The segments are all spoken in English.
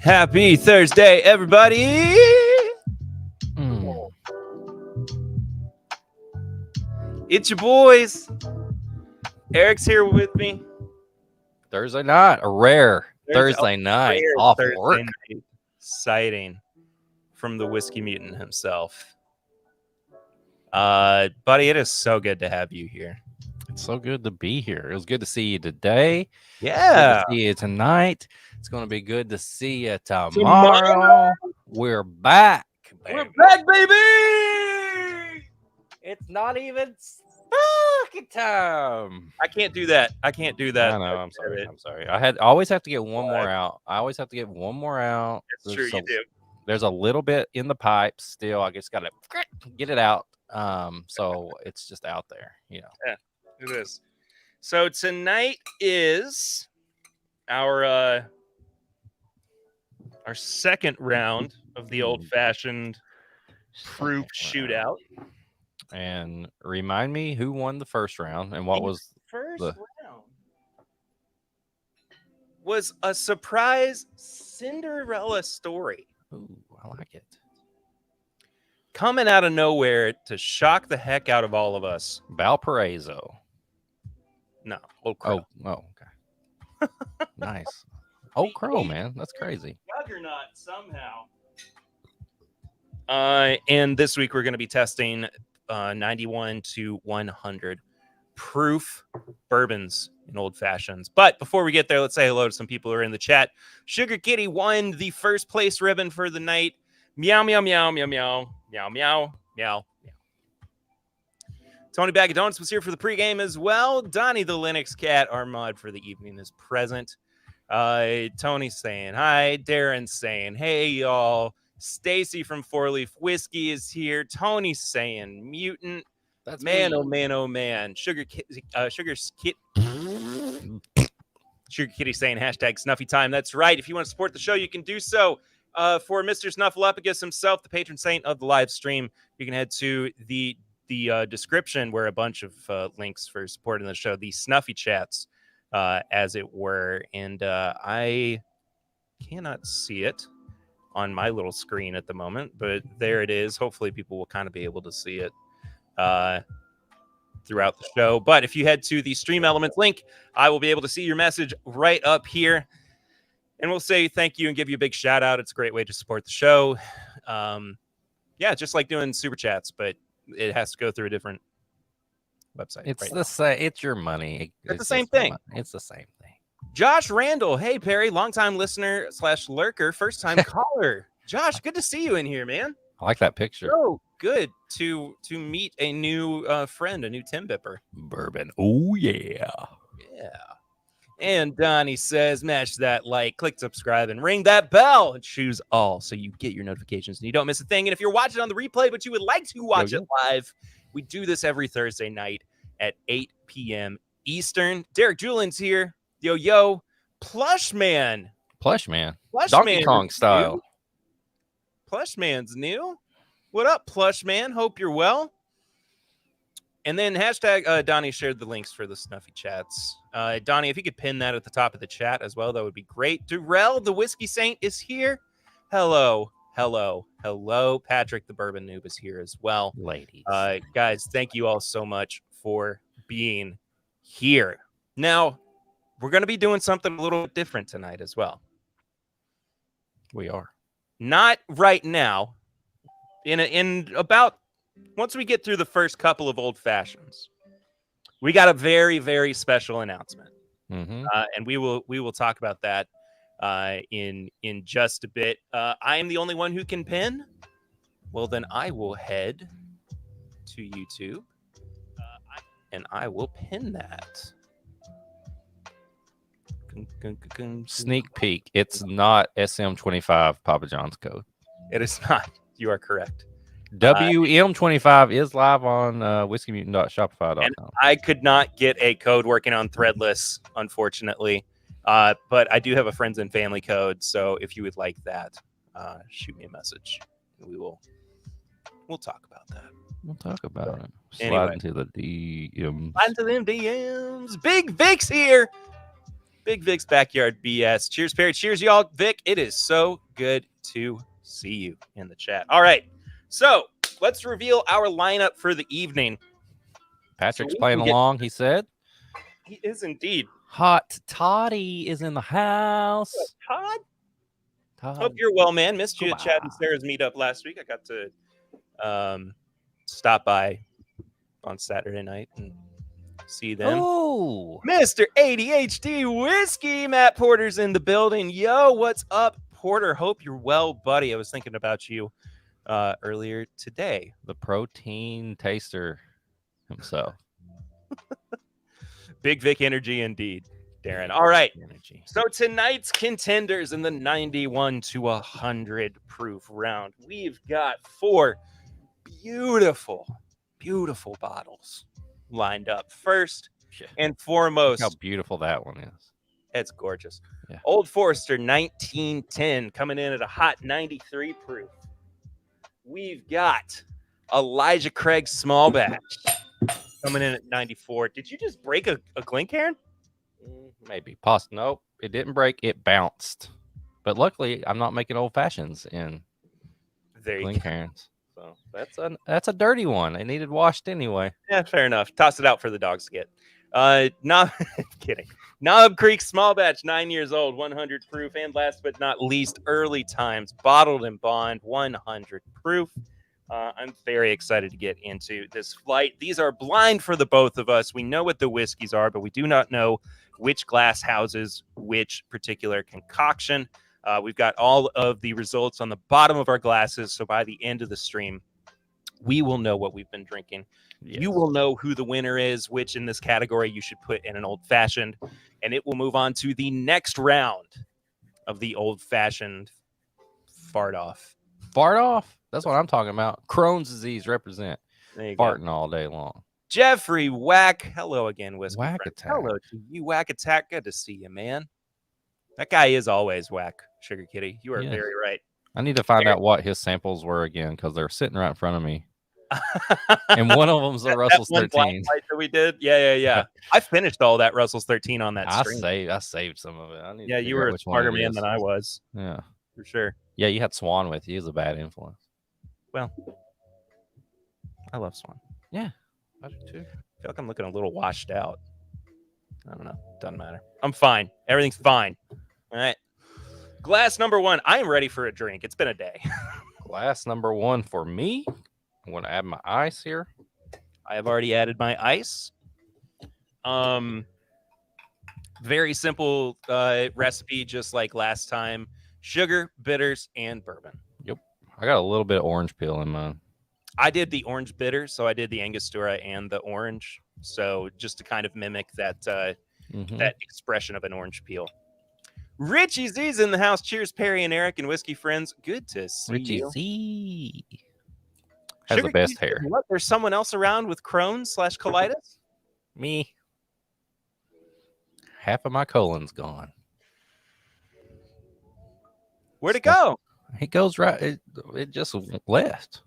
Happy Thursday, everybody. It's your boys. Eric's here with me. Thursday night, a rare Thursday night off work. Night sighting from the Whiskey Mutant himself. Buddy, it is so good to have you here. It's so good to be here. It was good to see you today. Yeah. Good to see you tonight. It's going to be good to see you tomorrow. We're back. Baby. We're back, baby. It's not even fucking time. I can't do that. I know. I'm sorry. I always have to get one more out. That's true. You do. There's a little bit in the pipes still. I just got to get it out. So it's just out there, you know. Yeah, it is. So tonight is our second round of the old-fashioned proof shootout. And remind me who won the first round and what was first round was a surprise Cinderella story. Ooh, I like it. Coming out of nowhere to shock the heck out of all of us. Valparaiso. No, Old Crow. Oh, okay. Nice. Old Crow, man. That's crazy. Juggernaut somehow. And this week we're going to be testing 91 to 100 proof bourbons and old fashions. But before we get there, let's say hello to some people who are in the chat. Sugar Kitty won the first place ribbon for the night. Meow, meow, meow, meow, meow, meow, meow, meow, meow. Tony Bag of Donuts was here for the pregame as well. Donnie the Linux Cat, our mod for the evening, is present. Tony's saying hi. Darren's saying hey, y'all. Stacy from Four Leaf Whiskey is here. Tony's saying mutant. That's man, me. oh man, oh man. Sugar Kitty saying hashtag Snuffy Time. That's right. If you want to support the show, you can do so. For Mr. Snuffleupagus himself, the patron saint of the live stream, you can head to the description where a bunch of links for supporting the show, the Snuffy chats, as it were. And I cannot see it on my little screen at the moment, but there it is. Hopefully people will kind of be able to see it throughout the show. But if you head to the Stream Elements link, I will be able to see your message right up here. And we'll say thank you and give you a big shout out. It's a great way to support the show. Yeah, just like doing super chats, but it has to go through a different website. It's the same. It's your money. It's the same thing. It's the same thing. Josh Randall. Hey, Perry, longtime listener / lurker, first time caller. Josh, good to see you in here, man. I like that picture. Oh, good to meet a new friend, a new TIMBPer. Bourbon. Oh, yeah. Yeah. And Donnie says, mash that like, click subscribe, and ring that bell and choose all so you get your notifications and you don't miss a thing. And if you're watching on the replay, but you would like to watch it live, we do this every Thursday night at 8 p.m. Eastern. Derek Julian's here. Yo, yo. Plush Man. Donkey Kong style. New. Plush Man's new. What up, Plush Man? Hope you're well. And then hashtag Donnie shared the links for the Snuffy chats. Donnie, if you could pin that at the top of the chat as well, that would be great. Durrell, the Whiskey Saint, is here. Hello. Patrick, the Bourbon Noob, is here as well. Ladies. Guys, thank you all so much for being here. Now, we're going to be doing something a little bit different tonight as well. We are. Not right now. In about... Once we get through the first couple of old fashions, we got a very, very special announcement, and we will talk about that in just a bit. I am the only one who can pin. Well, then I will head to YouTube, and I will pin that. Sneak peek. It's not SM25 Papa John's code. It is not. You are correct. WM25 is live on WhiskeyMutant.shopify.com. I could not get a code working on Threadless, unfortunately. But I do have a friends and family code. So if you would like that, shoot me a message. We'll talk about that. We'll talk about it. Anyway. Slide into the DMs. Slide into them DMs. Big Vic's here. Big Vic's Backyard BS. Cheers, Perry. Cheers, y'all. Vic, it is so good to see you in the chat. All right. So let's reveal our lineup for the evening. Patrick's playing along, he said. He is indeed. Hot Toddy is in the house. Todd? Hope you're well, man. Missed you at Chad and Sarah's meetup last week. I got to stop by on Saturday night and see them. Oh, Mr. ADHD Whiskey. Matt Porter's in the building. Yo, what's up, Porter? Hope you're well, buddy. I was thinking about you earlier today. The protein taster himself. Big Vic energy indeed, Darren. All right. So tonight's contenders in the 91 to 100 proof round. We've got 4 beautiful, beautiful bottles lined up. First and foremost. Look how beautiful that one is. It's gorgeous. Yeah. Old Forester 1910 coming in at a hot 93 proof. We've got Elijah Craig Small Batch coming in at 94. Did you just break a Glencairn? Maybe. Nope, it didn't break. It bounced. But luckily, I'm not making old fashions in Glencairns. So that's a dirty one. It needed washed anyway. Yeah, fair enough. Toss it out for the dogs to get. Not kidding. Knob Creek Small Batch, 9 years old, 100 proof. And last but not least, Early Times Bottled in Bond, 100 proof. I'm very excited to get into this flight. These are blind for the both of us. We know what the whiskeys are, but we do not know which glass houses which particular concoction. We've got all of the results on the bottom of our glasses. So by the end of the stream, we will know what we've been drinking. Yes. You will know who the winner is, which in this category you should put in an old-fashioned. And it will move on to the next round of the old-fashioned fart off. Fart off? That's what I'm talking about. Crohn's disease represent. Farting all day long. Jeffrey Whack. Hello again, Whiskey. Whack Attack. Hello to you, Whack Attack. Good to see you, man. That guy is always whack, Sugar Kitty. You are very right. I need to find out what his samples were again because they're sitting right in front of me. And one of them's a Russell's 13. That we did? Yeah. I finished all that Russell's 13 on that stream. I saved some of it. You were a smarter man than I was. Yeah. For sure. Yeah, you had Swan with you. He was a bad influence. Well, I love Swan. Yeah, I do too. I feel like I'm looking a little washed out. I don't know. Doesn't matter. I'm fine. Everything's fine. All right. Glass number 1. I am ready for a drink. It's been a day. Glass number 1 for me. I'm going to add my ice here. I have already added my ice. Very simple recipe, just like last time. Sugar, bitters, and bourbon. Yep. I got a little bit of orange peel in mine. I did the orange bitter, so I did the Angostura and the orange. So just to kind of mimic that that expression of an orange peel. Richie Z's in the house. Cheers, Perry and Eric and Whiskey Friends. Good to see you. Richie Z has Sugar the best hair. What? There's someone else around with Crohn's / colitis? Me. Half of my colon's gone. Where'd it go? It goes right. It just left.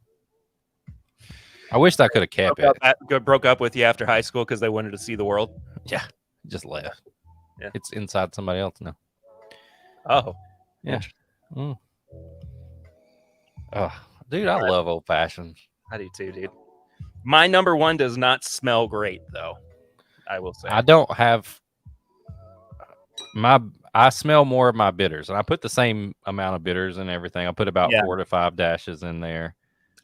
I wish I could have kept it. Broke up with you after high school because they wanted to see the world. Yeah, just left. Yeah, it's inside somebody else now. Oh, yeah. Oh, dude, I love old fashions. I do too, dude. My number 1 does not smell great, though. I will say I don't have I smell more of my bitters, and I put the same amount of bitters and everything. I put about 4 to 5 dashes in there.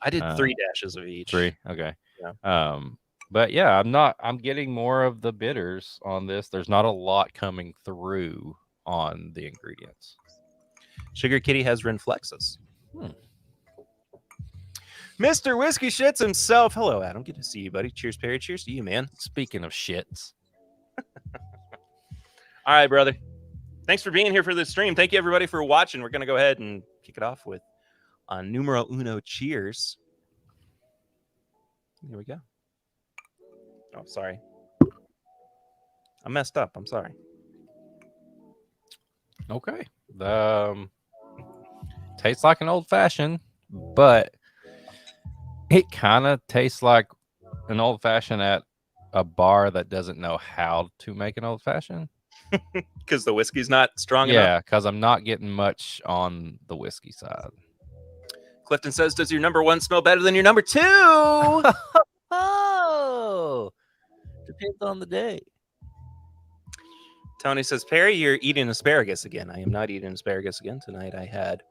I did 3 dashes of each. 3, okay. Yeah. But yeah, I'm getting more of the bitters on this. There's not a lot coming through on the ingredients. Sugar Kitty has Renflexes. Mr. Whiskey Shits himself. Hello, Adam. Good to see you, buddy. Cheers, Perry. Cheers to you, man. Speaking of shits. All right, brother. Thanks for being here for this stream. Thank you, everybody, for watching. We're going to go ahead and kick it off with numero uno. Cheers. Here we go. Oh, sorry. I messed up. I'm sorry. Okay. Tastes like an old fashioned, but it kind of tastes like an old fashioned at a bar that doesn't know how to make an old fashioned. Because the whiskey's not strong enough? Yeah, because I'm not getting much on the whiskey side. Clifton says, does your number 1 smell better than your number 2? Oh, depends on the day. Tony says, Perry, you're eating asparagus again. I am not eating asparagus again. Tonight I had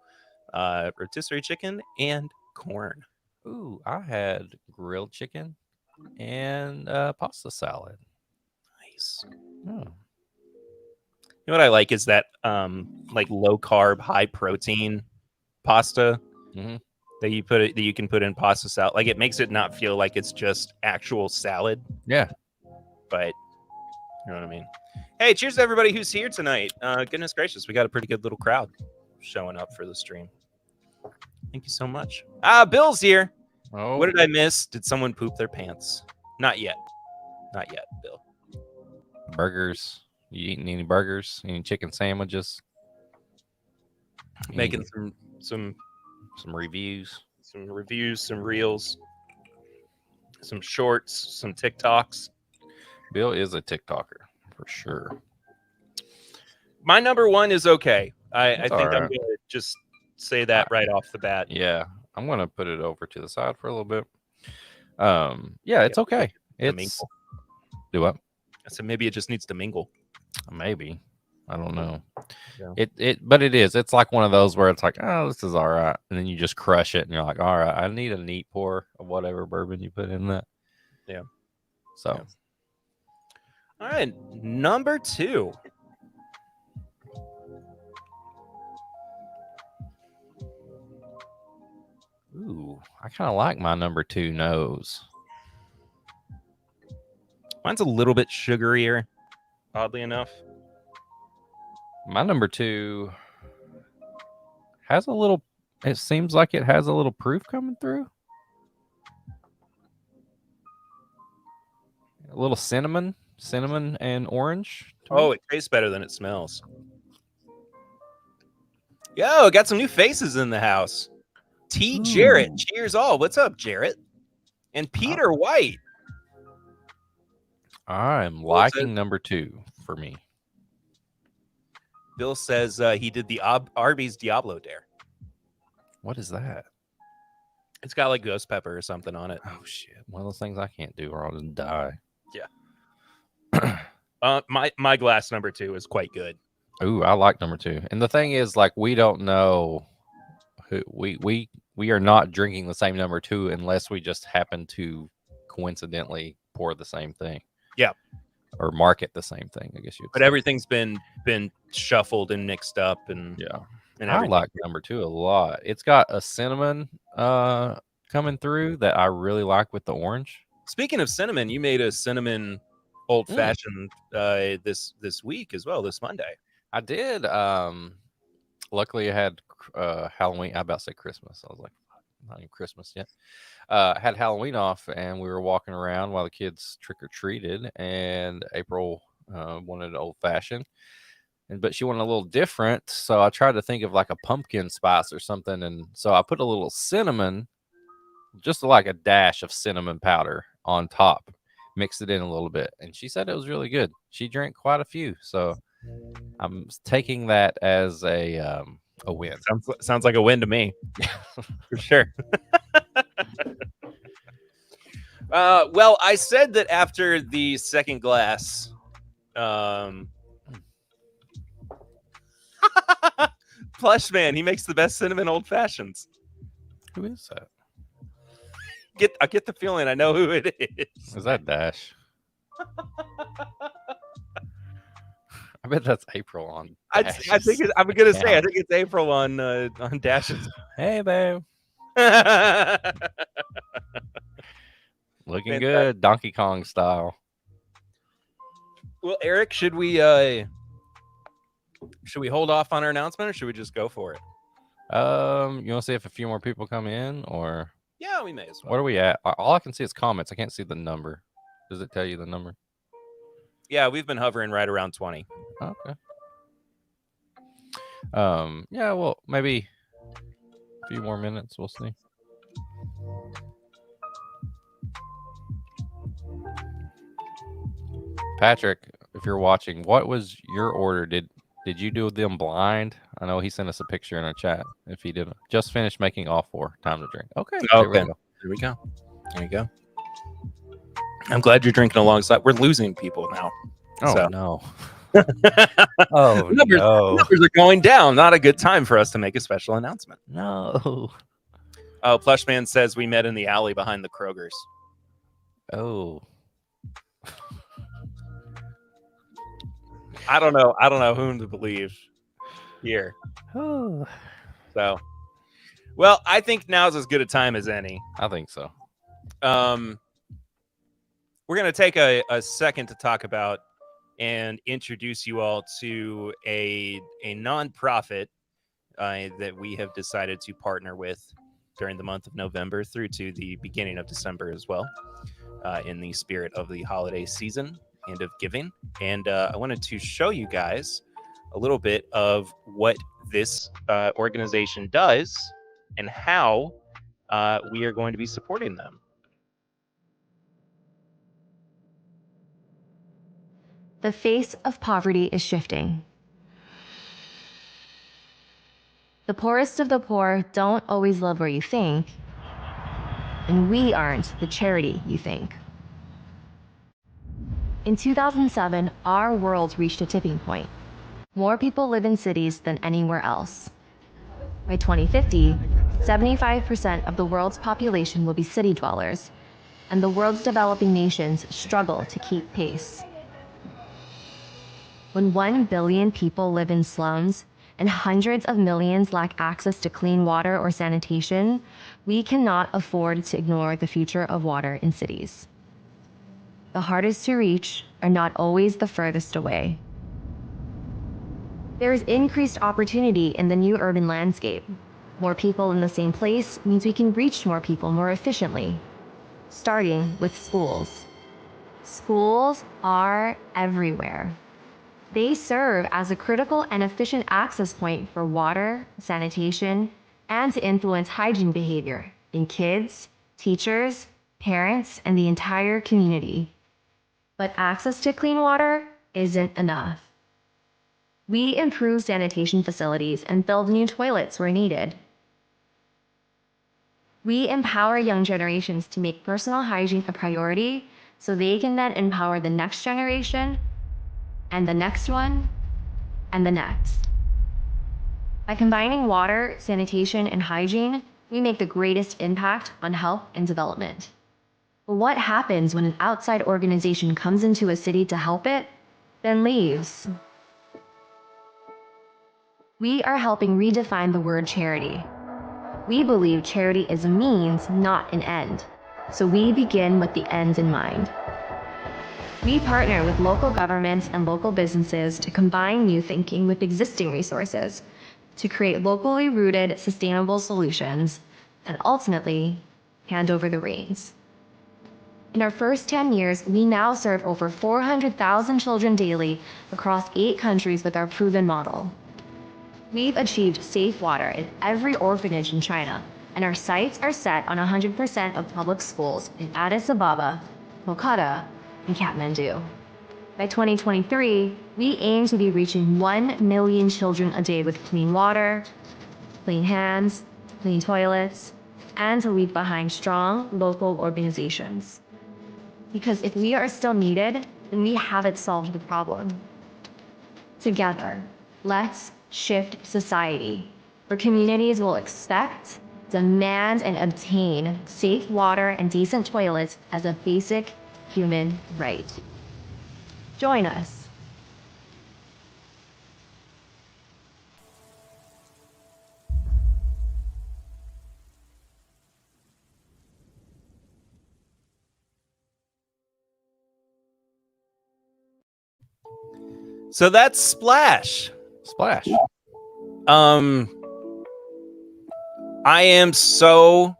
rotisserie chicken and corn. Ooh, I had grilled chicken and pasta salad. Nice. Oh. You know what I like is that like low carb, high protein pasta that you can put in pasta salad. Like it makes it not feel like it's just actual salad. Yeah. But you know what I mean? Hey, cheers to everybody who's here tonight. Goodness gracious, we got a pretty good little crowd showing up for the stream. Thank you so much. Bill's here. Oh. What did I miss? Did someone poop their pants? Not yet. Not yet, Bill. Burgers. You eating any burgers? Any chicken sandwiches? Making some reviews. Some reviews, some reels, some shorts, some TikToks. Bill is a TikToker for sure. My number 1 is okay. I think right. I'm going to just say that right off the bat. Yeah, I'm going to put it over to the side for a little bit. Yeah, it's okay. It's do what? I said maybe it just needs to mingle. Maybe. I don't know. Yeah. But it is. It's like one of those where it's like, oh, this is all right. And then you just crush it and you're like, all right, I need a neat pour of whatever bourbon you put in that. Yeah. So. Yeah. All right. Number 2. Ooh, I kind of like my number 2 nose. Mine's a little bit sugarier, oddly enough. My number 2 has a little, it seems like it has a little proof coming through. A little cinnamon and orange. Oh, it tastes better than it smells. Yo, got some new faces in the house. T. Jarrett, cheers all. What's up, Jarrett? And Peter White. I'm liking number 2 for me. Bill says he did the Arby's Diablo Dare. What is that? It's got like ghost pepper or something on it. Oh shit! One of those things I can't do, or I'll just die. Yeah. My glass number 2 is quite good. Ooh, I like number 2. And the thing is, like, we don't know who we are not drinking the same number 2 unless we just happen to coincidentally pour the same thing. Yeah. Or market the same thing, I guess you'd But say. everything's been shuffled and mixed up and yeah. And I like number 2 a lot. It's got a cinnamon coming through that I really like with the orange. Speaking of cinnamon, you made a cinnamon old fashioned this week as well, this Monday. I did. Luckily I had Halloween. I about to say Christmas. I was like, not even Christmas yet. Had Halloween off and we were walking around while the kids trick-or-treated, and April wanted an old fashioned. But she wanted a little different, so I tried to think of like a pumpkin spice or something, and so I put a little cinnamon, just like a dash of cinnamon powder on top, mixed it in a little bit, and she said it was really good. She drank quite a few, so I'm taking that as a win. Sounds like a win to me. For sure. Well, I said that after the second glass, Plush Man, he makes the best cinnamon old fashions. Who is that? I get the feeling I know who it is. Is that Dash? I bet that's April on. I think I'm gonna say I think it's April on Dash's. Hey, babe. Looking Fantastic. good, Donkey Kong style. Well, Eric, should we hold off on our announcement, or should we just go for it? You want to see if a few more people come in, or? Yeah, we may as well. What are we at? All I can see is comments. I can't see the number. Does it tell you the number? Yeah, we've been hovering right around 20. Okay. Yeah, well, maybe a few more minutes. We'll see. Patrick, if you're watching, what was your order? Did you do them blind? I know he sent us a picture in our chat. If he didn't, just finished making all 4. Time to drink. Okay. There we go. There we go. There you go. I'm glad you're drinking alongside. We're losing people now. Oh so. no. Oh numbers are going down. Not a good time for us to make a special announcement. No. Oh, Plushman says we met in the alley behind the Kroger's. Oh. I don't know whom to believe here. Oh. So, well, I think now's as good a time as any. I think so. We're going to take a second to talk about and introduce you all to a nonprofit that we have decided to partner with during the month of November through to the beginning of December as well, in the spirit of the holiday season and of giving. And I wanted to show you guys a little bit of what this organization does and how we are going to be supporting them. The face of poverty is shifting. The poorest of the poor don't always live where you think, and we aren't the charity you think. In 2007, our world reached a tipping point. More people live in cities than anywhere else. By 2050, 75% of the world's population will be city dwellers, and the world's developing nations struggle to keep pace. When 1 billion people live in slums and hundreds of millions lack access to clean water or sanitation, we cannot afford to ignore the future of water in cities. The hardest to reach are not always the furthest away. There is increased opportunity in the new urban landscape. More people in the same place means we can reach more people more efficiently, starting with schools. Schools are everywhere. They serve as a critical and efficient access point for water, sanitation, and to influence hygiene behavior in kids, teachers, parents, and the entire community. But access to clean water isn't enough. We improve sanitation facilities and build new toilets where needed. We empower young generations to make personal hygiene a priority so they can then empower the next generation, and the next one, and the next. By combining water, sanitation, and hygiene, we make the greatest impact on health and development. But what happens when an outside organization comes into a city to help it, then leaves? We are helping redefine the word charity. We believe charity is a means, not an end. So we begin with the end in mind. We partner with local governments and local businesses to combine new thinking with existing resources to create locally rooted, sustainable solutions and ultimately hand over the reins. In our first 10 years, we now serve over 400,000 children daily across 8 countries with our proven model. We've achieved safe water in every orphanage in China, and our sights are set on 100% of public schools in Addis Ababa, Kolkata, and Kathmandu. By 2023, we aim to be reaching 1 million children a day with clean water, clean hands, clean toilets, and to leave behind strong local organizations. Because if we are still needed, then we haven't solved the problem. Together, let's shift society, where communities will expect, demand, and obtain safe water and decent toilets as a basic human right. Join us. So that's Splash. Splash. I am so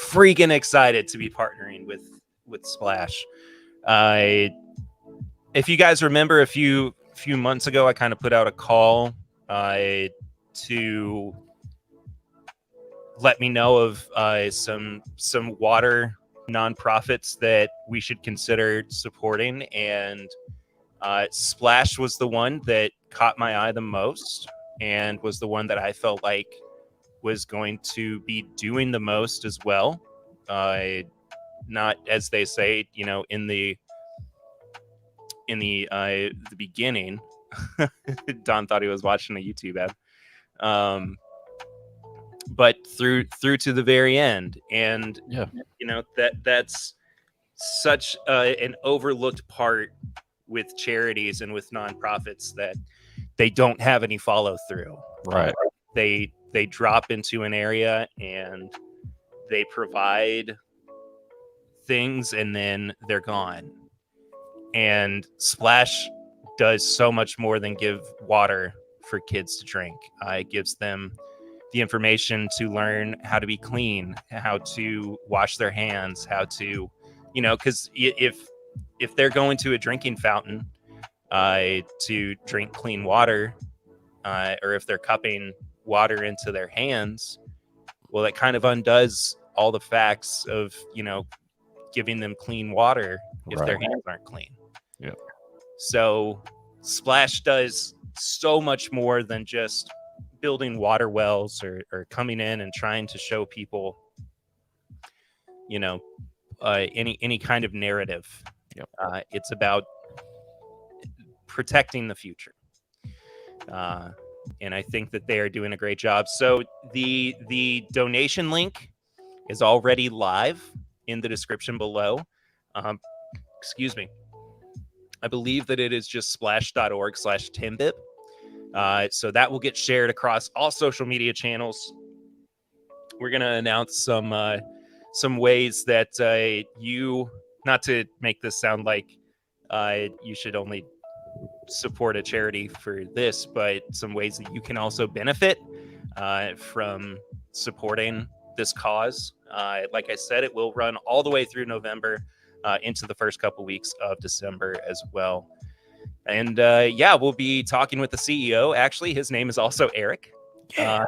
freaking excited to be partnering with Splash. If you guys remember a few months ago, I kind of put out a call to let me know of some water nonprofits that we should consider supporting, and Splash was the one that caught my eye the most and was the one that I felt like was going to be doing the most as well. Not, as they say, in the beginning. Don thought he was watching a YouTube ad. But through to the very end, and that's such an overlooked part with charities and with nonprofits, that they don't have any follow through. Right. They drop into an area and they provide things and then they're gone. And Splash does so much more than give water for kids to drink. It gives them the information to learn how to be clean, how to wash their hands, how to, because if they're going to a drinking fountain to drink clean water, or if they're cupping water into their hands, well, that kind of undoes all the facts of, giving them clean water if their hands aren't clean. Yeah. So Splash does so much more than just building water wells or coming in and trying to show people, any kind of narrative. Yep. It's about protecting the future. And I think that they are doing a great job. So the donation link is already live in the description below. Excuse me. I believe that it is just splash.org/TIMBP. So that will get shared across all social media channels. We're going to announce some ways that you, not to make this sound like you should only support a charity for this, but some ways that you can also benefit from supporting this cause. Like I said, it will run all the way through November into the first couple weeks of December as well. And we'll be talking with the CEO. Actually, his name is also Eric. So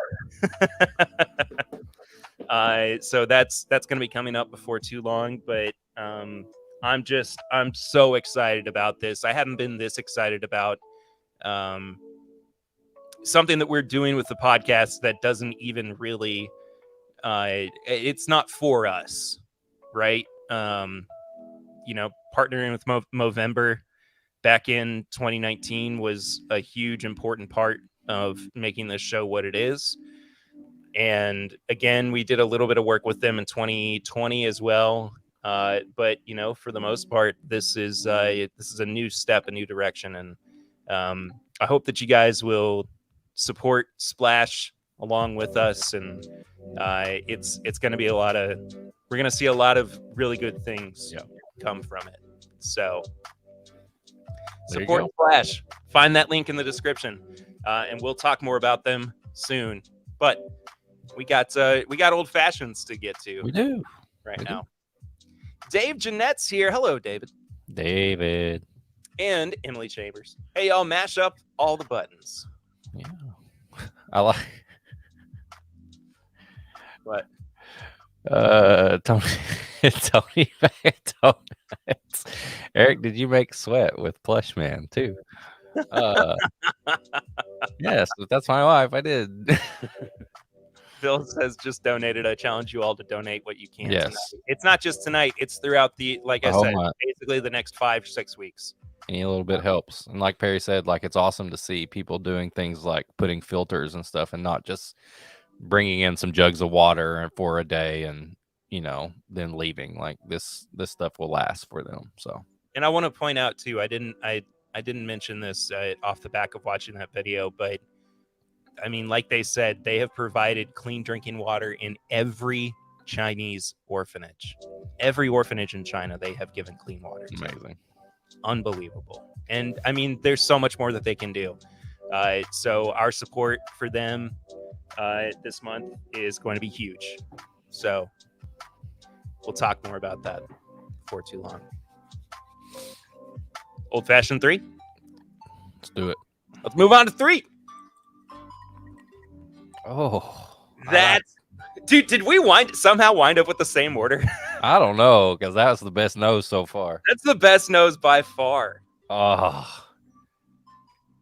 that's going to be coming up before too long. But I'm so excited about this. I haven't been this excited about something that we're doing with the podcast that doesn't even really. It's not for us, right? Partnering with Movember back in 2019 was a huge, important part of making this show what it is. And again, we did a little bit of work with them in 2020 as well. But for the most part, this is a new step, a new direction, and I hope that you guys will support Splash along with us. And it's going to be we're going to see a lot of really good things come from it. So support Splash. Find that link in the description, and we'll talk more about them soon. But we got old fashions to get to. We do right now. Dave Jeanette's here. Hello, David. David. And Emily Chambers. Hey, y'all, mash up all the buttons. Yeah. I like. What? Tony. Eric, did you make sweat with Plush Man too? Yes, that's my wife. I did. Phil says just donated. I challenge you all to donate what you can. Yes. Tonight. It's not just tonight. It's throughout basically the next 5-6 weeks. Any little bit helps. And like Perry said, like, it's awesome to see people doing things like putting filters and stuff and not just bringing in some jugs of water for a day and, then leaving. Like this stuff will last for them. So, and I want to point out too, I didn't mention this off the back of watching that video, but I mean, like they said, they have provided clean drinking water in every Chinese orphanage. Every orphanage in China, they have given clean water to. Amazing. Unbelievable. And I mean, there's so much more that they can do. So our support for them this month is going to be huge. So we'll talk more about that before too long. Old fashioned 3. Let's do it. Let's move on to 3. Oh, dude, did we somehow wind up with the same order? I don't know, because that's the best nose so far. That's the best nose by far. Oh,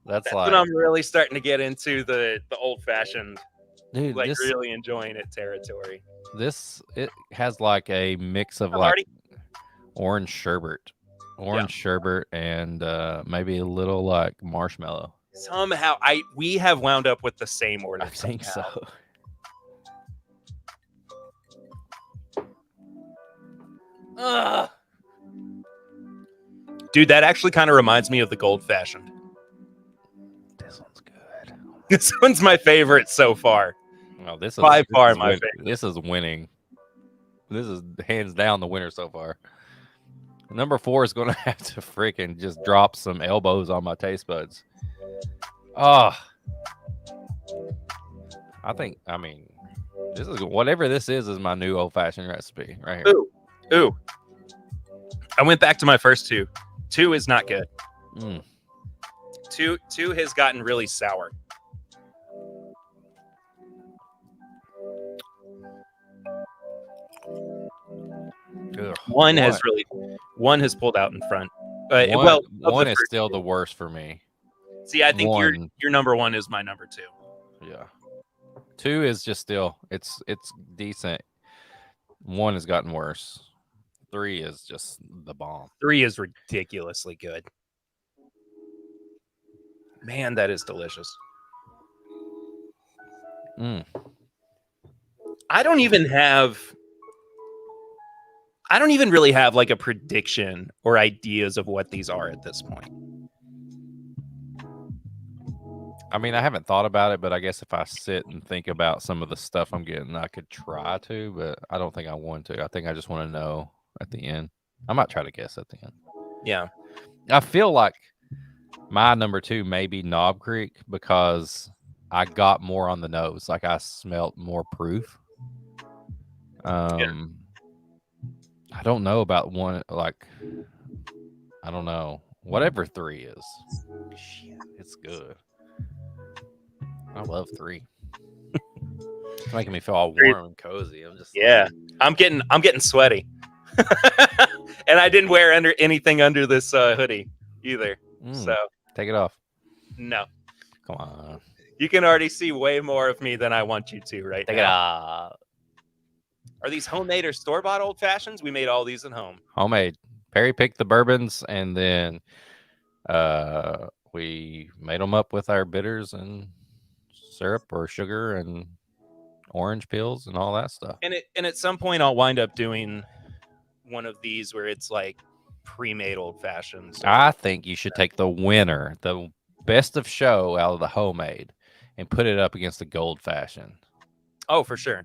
that's when like, I'm really starting to get into the old fashioned, dude, like this really enjoying it territory. it has like a mix of Hi, like Marty. orange sherbet, and maybe a little like marshmallow. Somehow we have wound up with the same order. I think somehow. so. Ugh. Dude, that actually kind of reminds me of the gold fashioned. This one's good. This one's my favorite so far. Well, this is By far is my win- favorite. This is winning. This is hands down the winner so far. Number 4 is going to have to freaking just drop some elbows on my taste buds. Oh, I mean, this is whatever this is my new old fashioned recipe right here. Ooh. I went back to my first 2. 2 is not good. 2 has gotten really sour. Ugh. One has pulled out in front. One is still the worst for me. See, I think your number 1 is my number 2. Yeah. 2 is just still it's decent. 1 has gotten worse. 3 is just the bomb. 3 is ridiculously good. Man, that is delicious. I don't even really have like a prediction or ideas of what these are at this point. I mean, I haven't thought about it, but I guess if I sit and think about some of the stuff I'm getting, I could try to, but I don't think I want to. I think I just want to know at the end. I might try to guess at the end. Yeah. I feel like my number 2 may be Knob Creek because I got more on the nose. Like I smelt more proof. I don't know about 1. Like, I don't know. Whatever 3 is. Shit, it's good. I love 3. It's making me feel all warm and cozy. I'm just I'm getting sweaty. And I didn't wear anything under this hoodie either. So take it off. No. Come on. You can already see way more of me than I want you to right now. Take it off. Are these homemade or store-bought old fashions? We made all these at home. Homemade. Perry picked the bourbons, and then we made them up with our bitters and syrup or sugar and orange peels and all that stuff. And at some point, I'll wind up doing one of these where it's like pre-made old fashions. I think you should take the winner, the best of show out of the homemade, and put it up against the gold fashioned. Oh, for sure.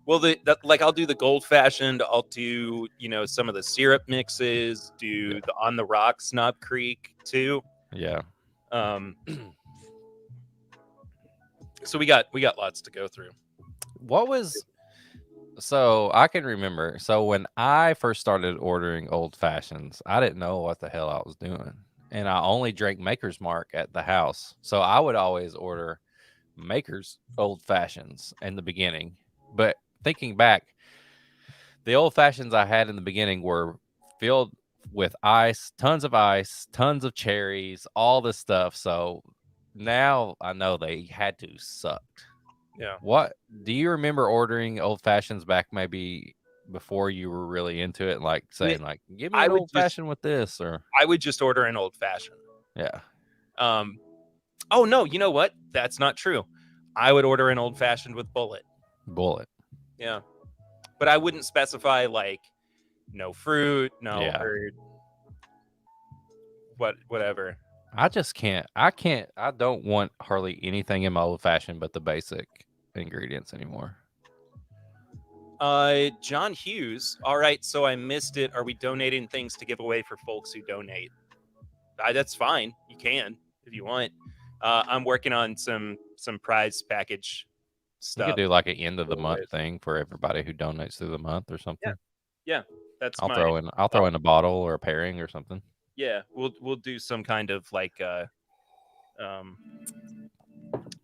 Well, I'll do the gold fashioned. I'll do some of the syrup mixes. The on the rocks Knob Creek too. Yeah. So we got lots to go through. So I can remember. So when I first started ordering old fashions, I didn't know what the hell I was doing, and I only drank Maker's Mark at the house. So I would always order Maker's old fashions in the beginning, but thinking back, the old fashions I had in the beginning were filled with ice, tons of cherries, all this stuff. So now I know they had to suck. Yeah. What do you remember ordering old fashions back maybe before you were really into it, like saying like, give me an old fashioned with this? Or I would just order an old fashioned. Yeah. Oh no, you know what? That's not true. I would order an old fashioned with bullet. Yeah. But I wouldn't specify like no fruit, or whatever. I just can't. I don't want hardly anything in my old fashioned but the basic ingredients anymore. John Hughes. All right, so I missed it. Are we donating things to give away for folks who donate? That's fine. You can if you want. I'm working on some prize package stuff. You could do like an end of the month thing for everybody who donates through the month or something. Yeah. I'll throw in a bottle or a pairing or something. Yeah, we'll do some kind of like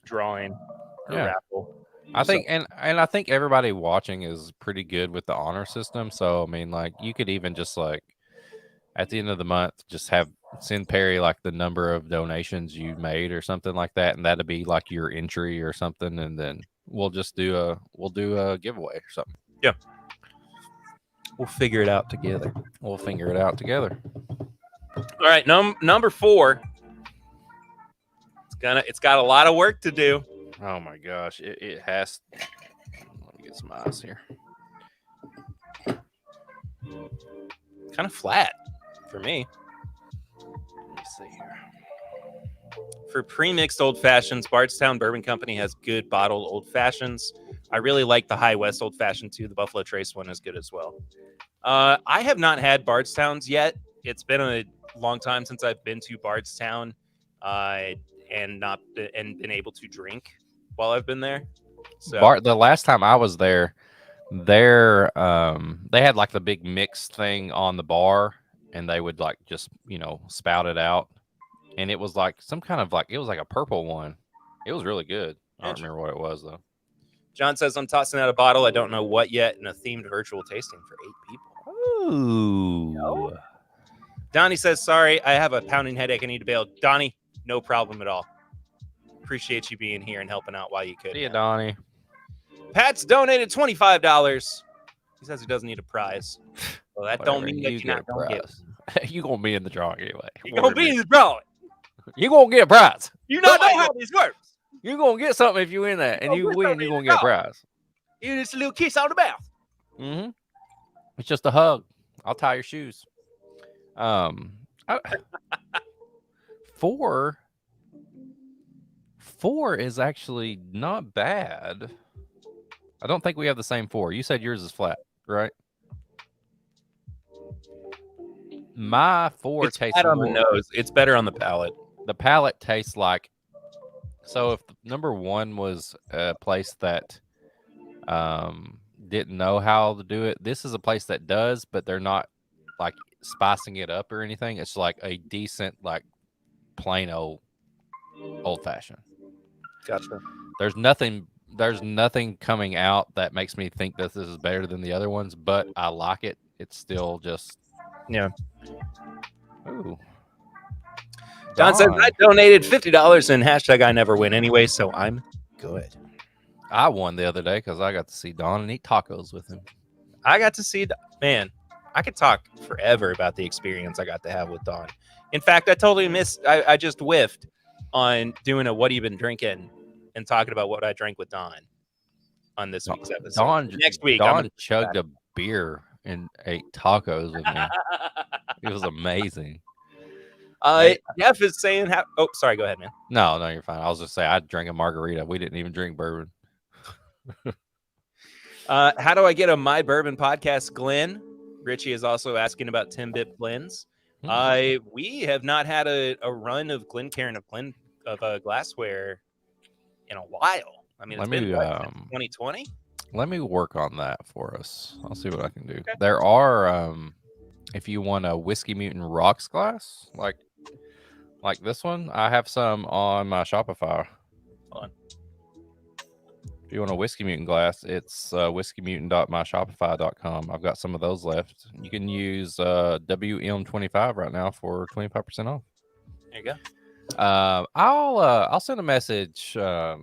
drawing or raffle. I think and I think everybody watching is pretty good with the honor system. So I mean, like you could even just like at the end of the month just have send Perry like the number of donations you made or something like that, and that'll be like your entry or something, and then we'll do a giveaway or something. Yeah. We'll figure it out together. We'll figure it out together. All right, number 4. It's got a lot of work to do. Oh my gosh, it has. Let me get some eyes here. Kind of flat for me. Let me see here. For pre-mixed old fashions, Bardstown Bourbon Company has good bottled old fashions. I really like the High West old fashioned too. The Buffalo Trace one is good as well. I have not had Bardstown's yet. It's been a long time since I've been to Bardstown, and been able to drink while I've been there. So The last time I was there, they had like the big mix thing on the bar, and they would like just spout it out, and it was like some kind of like, it was like a purple one. It was really good. I don't remember what it was though. John says, I'm tossing out a bottle. I don't know what yet, and a themed virtual tasting for 8 people. Ooh. No. Donnie says, sorry, I have a pounding headache. I need to bail. Donnie, no problem at all. Appreciate you being here and helping out while you could. See you, Donnie. Pat's donated $25. He says he doesn't need a prize. Well, that don't mean that you're not going to get. You're going to be in the drawing anyway. You're going to be in the drawing. You're going to get a prize. You not know how this works. You're going to get something if you win that. And you win, you're going to get a prize. It's a little kiss on the mouth. Mm-hmm. It's just a hug. I'll tie your shoes. 4 is actually not bad. I don't think we have the same 4. You said yours is flat, right? My 4 tastes flat on the nose. It's better on the palate. The palate tastes like. So if number 1 was a place that didn't know how to do it, this is a place that does, but they're not like spicing it up or anything. It's like a decent, like plain old fashioned. Gotcha. There's nothing coming out that makes me think that this is better than the other ones, but I like it. It's still just Ooh. Don says, I donated $50 and hashtag I never win anyway, so I'm good. I won the other day because I got to see Don and eat tacos with him. I got to see, man, I could talk forever about the experience I got to have with Don. In fact, I totally missed, I just whiffed on doing a What Have You Been Drinking and talking about what I drank with Don on this week's episode. Next week, Don chugged a beer and ate tacos with me. It was amazing. Jeff is saying, oh, sorry, go ahead, man. No, you're fine. I was just saying I drank a margarita. We didn't even drink bourbon. How do I get a My Bourbon podcast, Glenn? Richie is also asking about TIMBP blends. We have not had a run of Glencairn of glassware in a while. I mean, it's been 2020. Let me work on that for us. I'll see what I can do. Okay. There are, if you want a WhiskeyMutant rocks glass, like this one, I have some on my Shopify. Hold on. If you want a WhiskeyMutant glass, it's whiskeymutant.myshopify.com. I've got some of those left. You can use WM25 right now for 25% off. There you go. I'll send a message. I'll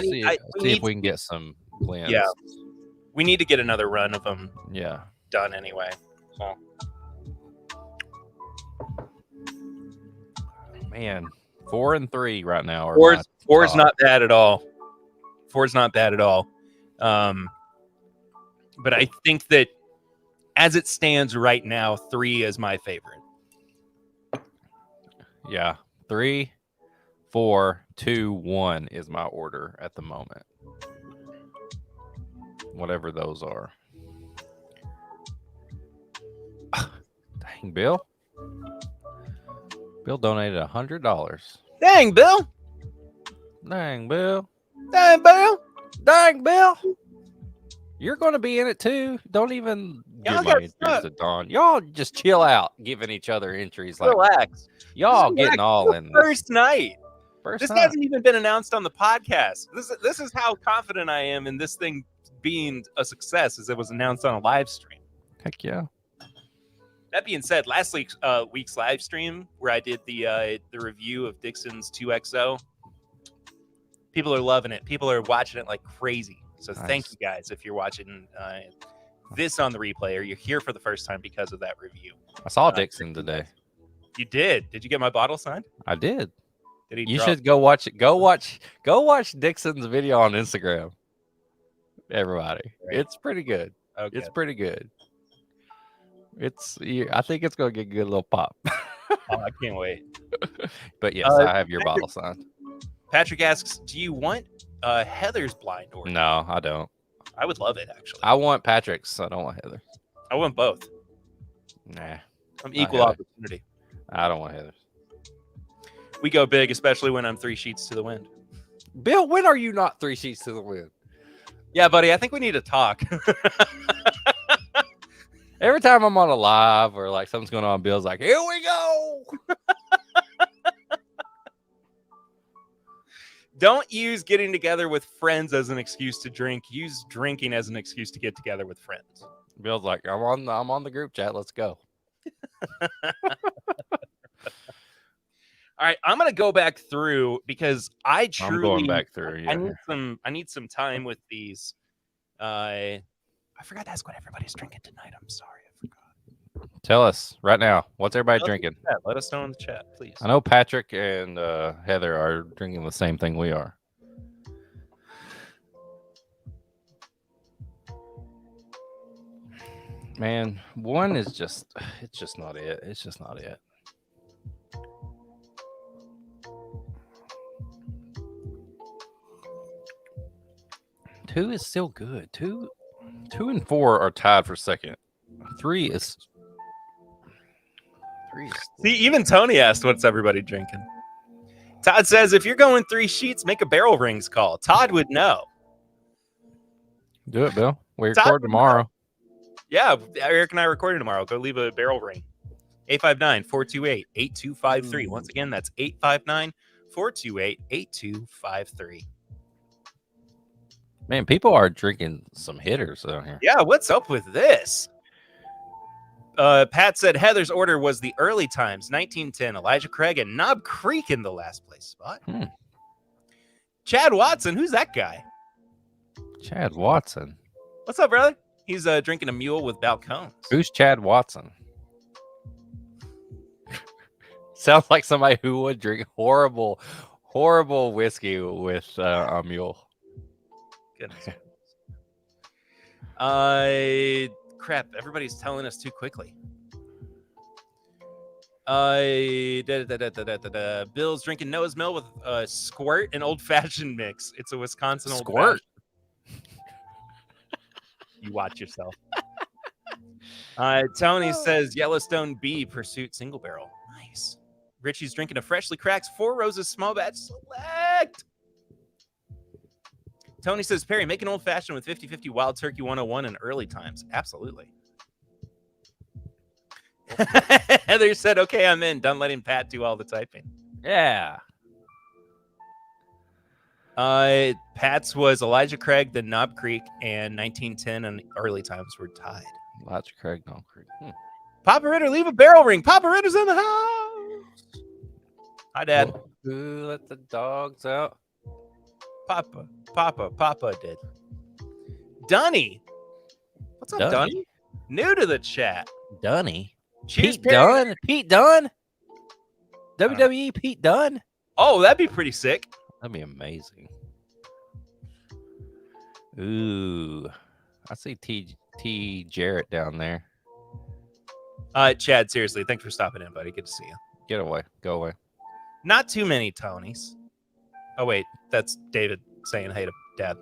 see if we can get some blends. Yeah, we need to get another run of them. Yeah, done anyway. So, man, 4 and 3 right now. Four is not bad at all. 4 is not bad at all. But I think that as it stands right now, 3 is my favorite. Yeah, 3, 4, 2, 1 is my order at the moment. Whatever those are. Dang, Bill. Bill donated $100. Dang, Bill. Dang, Bill. Dang, Bill. Dang, Bill. You're going to be in it too. Don't even give my entries to Don. Y'all just chill out, giving each other entries. Like, relax. Y'all getting all in. First night. This hasn't even been announced on the podcast. This is how confident I am in this thing being a success, as it was announced on a live stream. Heck yeah. That being said, last week's live stream where I did the review of Dixon's 2XO, people are loving it. People are watching it like crazy. So thank you guys if you're watching this on the replay or you're here for the first time because of that review. I saw Dixon today. You did? Did you get my bottle signed? I did. Did he? You should go watch it. Go watch Dixon's video on Instagram. Everybody, it's pretty good. Okay. It's pretty good. I think it's gonna get a good little pop. Oh, I can't wait. But yes, I have your bottle signed. Patrick asks, "Do you want Heather's blind order?" No, I don't. I would love it actually. I want Patrick's. I don't want Heather. I want both. Nah, I'm equal opportunity. I don't want Heather. We go big, especially when I'm 3 sheets to the wind. Bill, when are you not 3 sheets to the wind? Yeah, buddy, I think we need to talk. Every time I'm on a live or like something's going on, Bill's like, "Here we go." Don't use getting together with friends as an excuse to drink. Use drinking as an excuse to get together with friends. Bill's like, I'm on the group chat. Let's go. All right, I'm gonna go back through because I'm going back through. Yeah. I need some time with these. I forgot to ask what everybody's drinking tonight. I'm sorry, I forgot. Tell us right now. What's everybody drinking? Let us know in the chat, please. I know Patrick and Heather are drinking the same thing we are. Man, one is just not it. It's just not it. Two is still good. Two and 4 are tied for second. Three is. See, even Tony asked, "What's everybody drinking?" Todd says, "If you're going 3 sheets, make a barrel rings call." Todd would know. Do it, Bill. We record tomorrow. Yeah, Eric and I recording tomorrow. Go leave a barrel ring. 859-428-8253. Once again, that's 859-428-8253. Man, people are drinking some hitters out here. Yeah, what's up with this? Pat said Heather's order was the early times, 1910. Elijah Craig and Knob Creek in the last place spot. Chad Watson, who's that guy? Chad Watson. What's up, brother? He's drinking a mule with balcones. Who's Chad Watson? Sounds like somebody who would drink horrible whiskey with a mule. Goodness. Crap. Everybody's telling us too quickly. Bill's drinking Noah's Mill with Squirt and Old Fashioned mix. It's a Wisconsin Old Squirt. You watch yourself. Tony says Yellowstone B Pursuit single barrel. Nice. Richie's drinking a freshly cracked 4 Roses small batch select. Tony says, Perry, make an old fashioned with 50-50 Wild Turkey 101 in early times. Absolutely. Heather said, okay, I'm in. Done letting Pat do all the typing. Yeah. Pat's was Elijah Craig, the Knob Creek, and 1910 and early times were tied. Elijah Craig, Knob Creek. Papa Ritter, leave a barrel ring. Papa Ritter's in the house. Hi, Dad. Ooh, let the dogs out. Papa did. Dunny. What's up, Dunny? New to the chat. Dunny. Cheers, Pete Dunne. Pete Dunne. WWE Pete Dunne. Oh, that'd be pretty sick. That'd be amazing. Ooh. I see T. Jarrett down there. Chad, seriously, thanks for stopping in, buddy. Good to see you. Get away. Go away. Not too many Tonys. Oh, wait. That's David saying hey to Dad.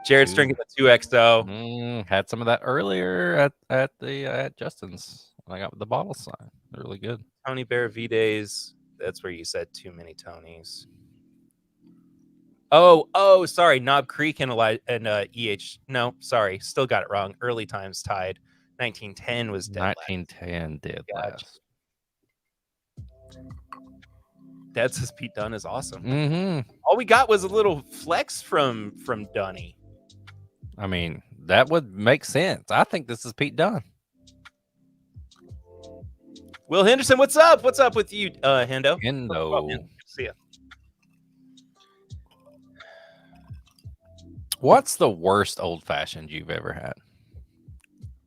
Jared's drinking the 2XO. Had some of that earlier at Justin's when I got the bottle sign. They're really good. Tony Bear V-Days. That's where you said too many Tonys. Oh, sorry. Knob Creek and EH. No, sorry. Still got it wrong. Early times tied. 1910 was dead. 1910 last. did Gotcha. last. Dad says Pete Dunne is awesome. Mm-hmm. All we got was a little flex from Dunny. I mean, that would make sense. I think this is Pete Dunne. Will Henderson, what's up? What's up with you, Hendo? Hendo. See ya. What's the worst old fashioned you've ever had?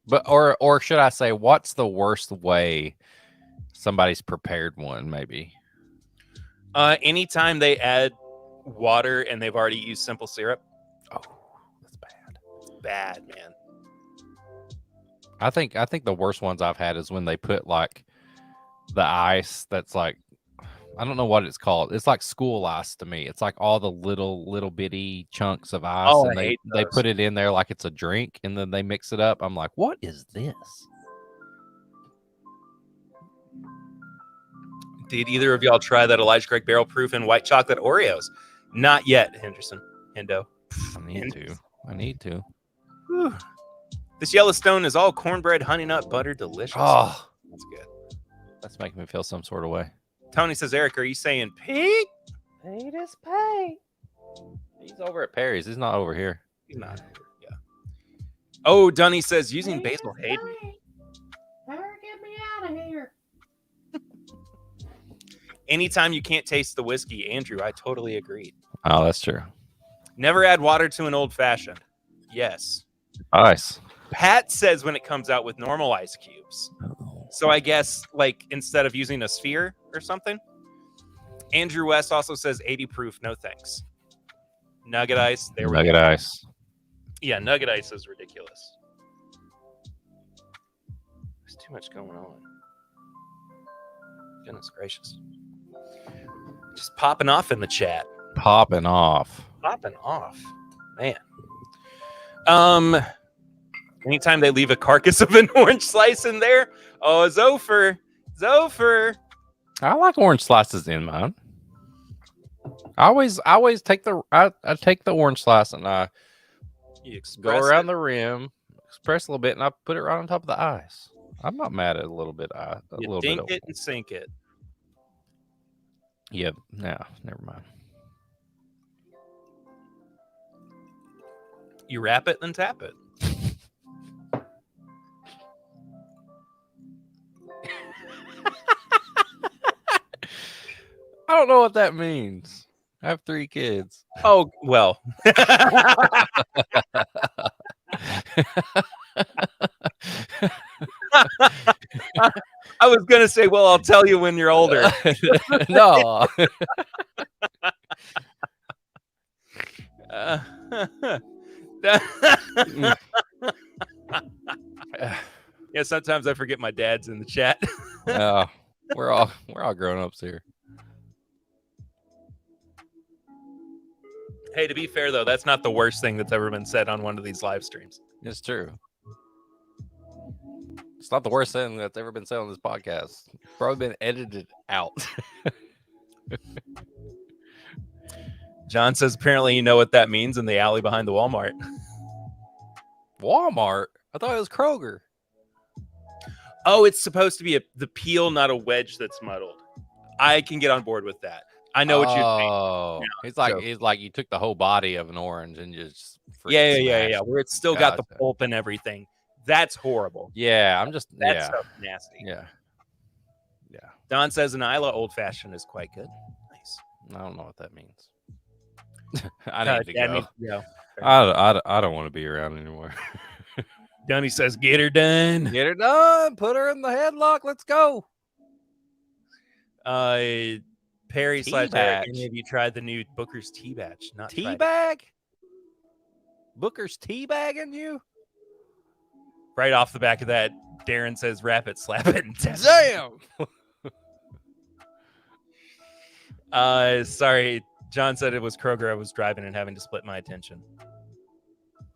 But or should I say, what's the worst way somebody's prepared one? Maybe. Anytime they add water and they've already used simple syrup. Oh, that's bad. Bad, man. I think the worst ones I've had is when they put like the ice that's like, I don't know what it's called. It's like school ice to me. It's like all the little bitty chunks of ice, and they put it in there like it's a drink, and then they mix it up. I'm like, what is this? Did either of y'all try that Elijah Craig barrel proof and white chocolate Oreos? Not yet, Hendo. I need to. Whew. This Yellowstone is all cornbread, honey nut, butter, delicious. Oh, that's good. That's making me feel some sort of way. Tony says, Eric, are you saying Pete? Pete is Pete. He's over at Perry's. He's not over here. He's not. Yeah. Oh, Dunny says, using Basil Hayden. Eric, get me out of here. Anytime you can't taste the whiskey, Andrew, I totally agreed. Oh, that's true. Never add water to an old fashioned. Yes. Ice. Pat says when it comes out with normal ice cubes. So I guess like instead of using a sphere or something. Andrew West also says 80 proof, no thanks. Nugget ice. There we go. Nugget ice. Yeah, nugget ice is ridiculous. There's too much going on. Goodness gracious. Just popping off in the chat. Popping off. Popping off. Man. Anytime they leave a carcass of an orange slice in there, oh, Zopher. I like orange slices in mine. I always take I take the orange slice and I go around the rim, express a little bit, and I put it right on top of the ice. I'm not mad at a little bit. Dink it and sink it. Yep. No, never mind. You wrap it, then tap it. I don't know what that means. I have 3 kids. Oh, well. I was going to say, well, I'll tell you when you're older. No. Yeah, sometimes I forget my dad's in the chat. We're all grown-ups here. Hey, to be fair, though, that's not the worst thing that's ever been said on one of these live streams. It's true. It's not the worst thing that's ever been said on this podcast. It's probably been edited out. John says, apparently you know what that means in the alley behind the Walmart. Walmart? I thought it was Kroger. Oh, it's supposed to be the peel, not a wedge that's muddled. I can get on board with that. I know what you're saying. Oh, it's like you took the whole body of an orange and just yeah. Where it's still got the pulp and everything. That's horrible. Yeah, That's stuff nasty. Yeah. Don says an Isla old fashioned is quite good. Nice. I don't know what that means. I need to go. Yeah. I don't want to be around anymore. Donnie says, "Get her done. Get her done. Put her in the headlock. Let's go." Perry Tea / Eric, batch. any of you tried the new Booker's tea batch? Not Tea tried it. bag? Booker's tea bagging you? Right off the back of that, Darren says, "Wrap it, slap it, and tap it." Damn. Sorry, John said it was Kroger. I was driving and having to split my attention.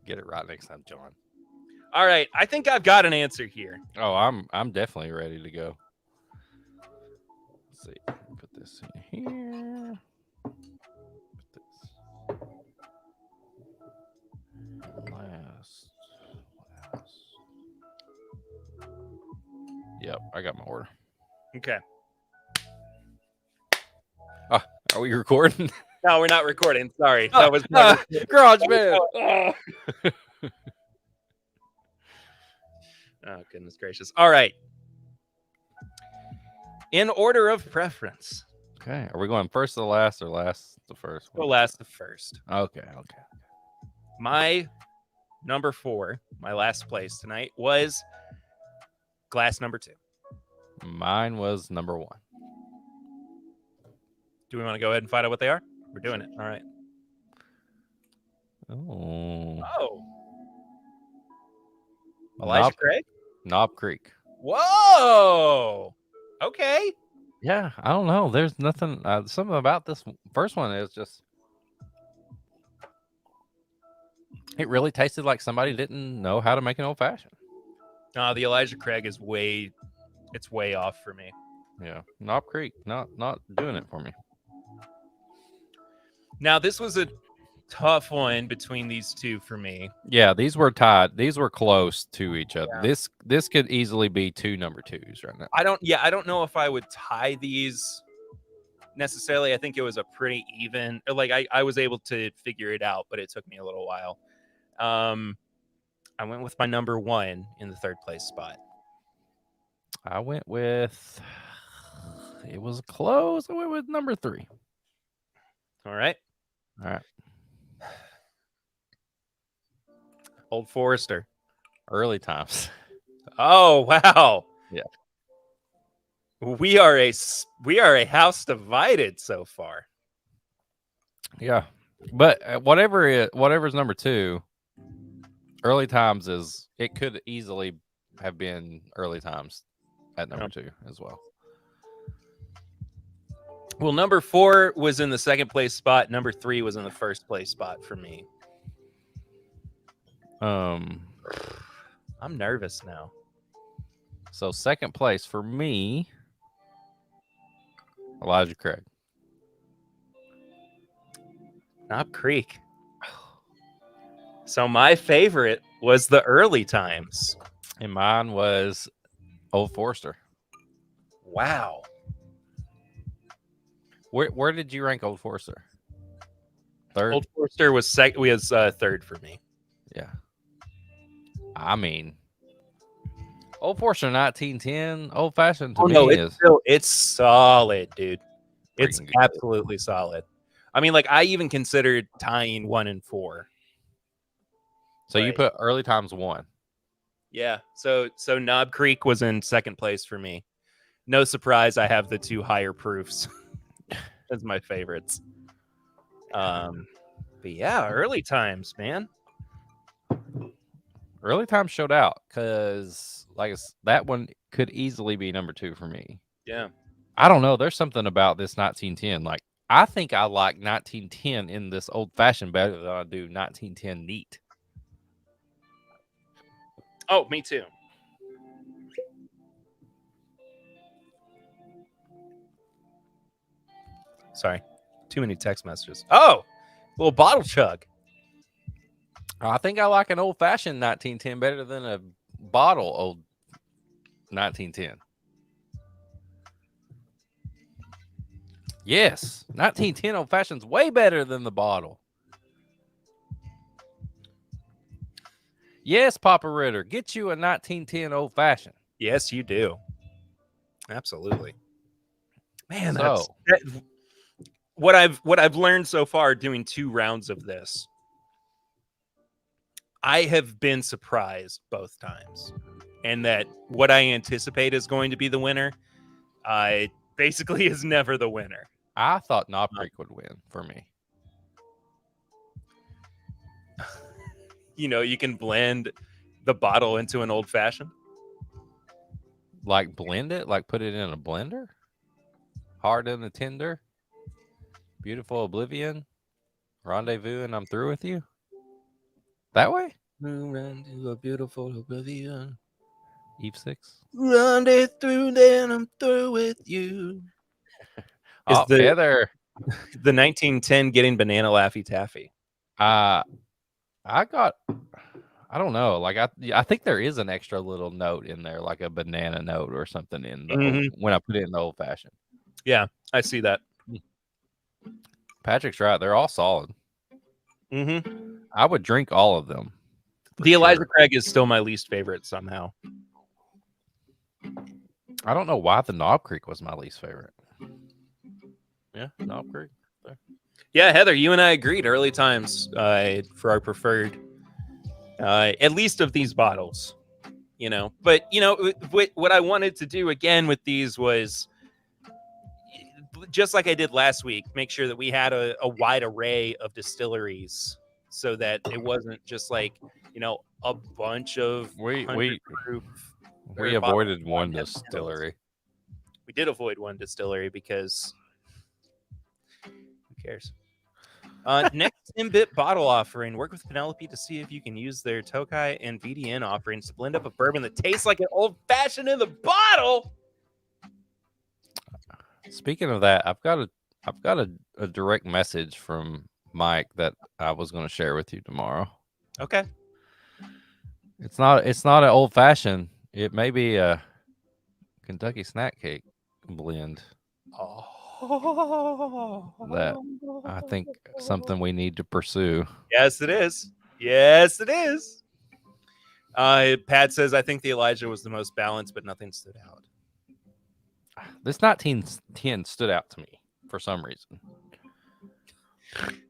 Get it right next time, John. All right, I think I've got an answer here. Oh, I'm definitely ready to go. Let's see. Put this in here. Put this. Last. Yep, I got my order. Okay. Are we recording? No, we're not recording. Sorry. That was Garage Man. Oh, goodness gracious. All right. in order of preference. Okay. Are we going first to the last or last to first? Go last to first. Okay. My number 4, my last place tonight, was glass number 2. Mine was number 1. Do we want to go ahead and find out what they are? We're doing it. All right. Oh. Elijah Craig? Knob Creek. Whoa. Okay. Yeah, I don't know. There's nothing. Something about this first one is just. It really tasted like somebody didn't know how to make an old fashioned. No, the Elijah Craig is way off for me. Yeah, Knob Creek, not doing it for me. Now, this was a tough one between these two for me. Yeah, these were tied. These were close to each other. Yeah. This could easily be 2 number 2s right now. I don't know if I would tie these necessarily. I think it was a pretty even. Like I was able to figure it out, but it took me a little while. I went with my number 1 in the 3rd place spot. I went with. It was close. I went with number 3. All right. All right. Old Forester. Early times. Oh, wow. Yeah. We are a house divided so far. Yeah. But whatever's number 2, early times it could easily have been early times at number 2 as well. Well, number 4 was in the 2nd place spot. Number 3 was in the 1st place spot for me. I'm nervous now. So 2nd place for me, Elijah Craig. Knob Creek. So my favorite was the early times. And mine was Old Forester. Wow. Where did you rank Old Forester? 3rd? Old Forester was second. We was 3rd for me. Yeah. I mean, Old Forester 1910 old fashioned to me it's solid, dude. It's good. absolutely solid. I mean, like I even considered tying 1 and 4. So you put early times 1. Yeah. So Knob Creek was in 2nd place for me. No surprise, I have the 2 higher proofs as my favorites. But yeah, early times, man. Early times showed out because that one could easily be number 2 for me. Yeah. I don't know. There's something about this 1910. Like I think I like 1910 in this old fashioned better than I do 1910 neat. Oh, me too. Sorry. Too many text messages. Oh, little bottle chug. I think I like an old fashioned 1910 better than a bottle old 1910. Yes, 1910 old fashioned's way better than the bottle. Yes, Papa Ritter, get you a 1910 old fashioned. Yes, you do. Absolutely. Man, what I've learned so far doing 2 rounds of this. I have been surprised both times, and that what I anticipate is going to be the winner, basically is never the winner. I thought Knob Creek would win for me. You know, you can blend the bottle into an old fashioned. Like blend it, like put it in a blender. Hard in the tender. Beautiful oblivion. Rendezvous and I'm through with you. That way? Run to a beautiful oblivion. Eve 6. Rendezvous, then I'm through with you. Is the 1910 getting banana Laffy Taffy? I don't know. Like I think there is an extra little note in there, like a banana note or something in the when I put it in the old fashioned. Yeah, I see that. Patrick's right. They're all solid. I would drink all of them. The Elijah Craig is still my least favorite somehow. I don't know why the Knob Creek was my least favorite. Yeah, Knob Creek. There. Yeah, Heather, you and I agreed early times for our preferred, at least of these bottles. You know, but you know what I wanted to do again with these was just like I did last week, make sure that we had a wide array of distilleries so that it wasn't just like, you know, a bunch of We avoided one distillery. We did avoid one distillery because who cares? Next TIMBP bottle offering. Work with Penelope to see if you can use their Tokai and VDN offerings to blend up a bourbon that tastes like an old fashioned in the bottle. Speaking of that, I've got a direct message from Mike that I was going to share with you tomorrow. Okay. It's not an old fashioned. It may be a Kentucky snack cake blend. That I think something we need to pursue. Yes, it is. Yes, it is. Pat says, I think the Elijah was the most balanced, but nothing stood out. This 1910 stood out to me for some reason.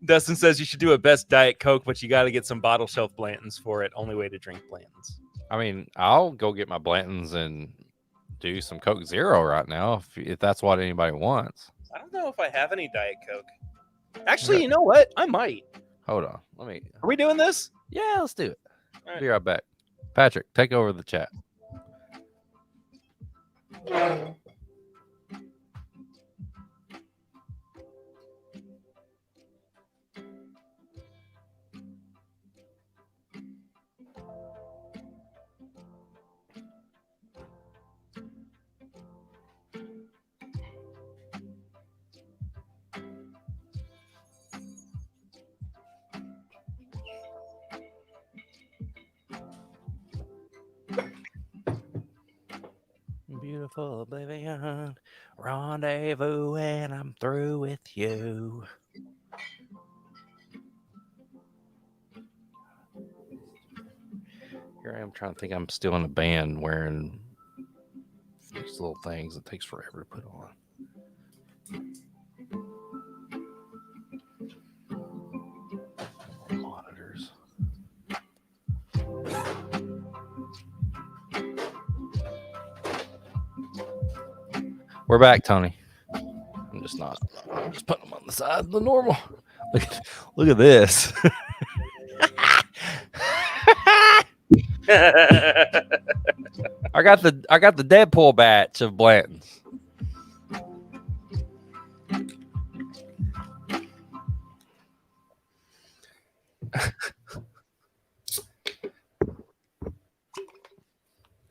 Dustin says you should do a best Diet Coke, but you got to get some bottle shelf Blantons for it. Only way to drink Blantons. I mean, I'll go get my Blantons and do some Coke Zero right now if that's what anybody wants. I don't know if I have any Diet Coke. Actually, you know what? I might. Hold on. Are we doing this? Yeah, let's do it. All right. Be right back. Patrick, take over the chat. Beautiful oblivion, rendezvous, and I'm through with you. Here I am trying to think I'm still in a band wearing these little things that takes forever to put on. Monitors. We're back, Tony. I'm just putting them on the side of the normal. Look at this. I got the Deadpool batch of Blantons.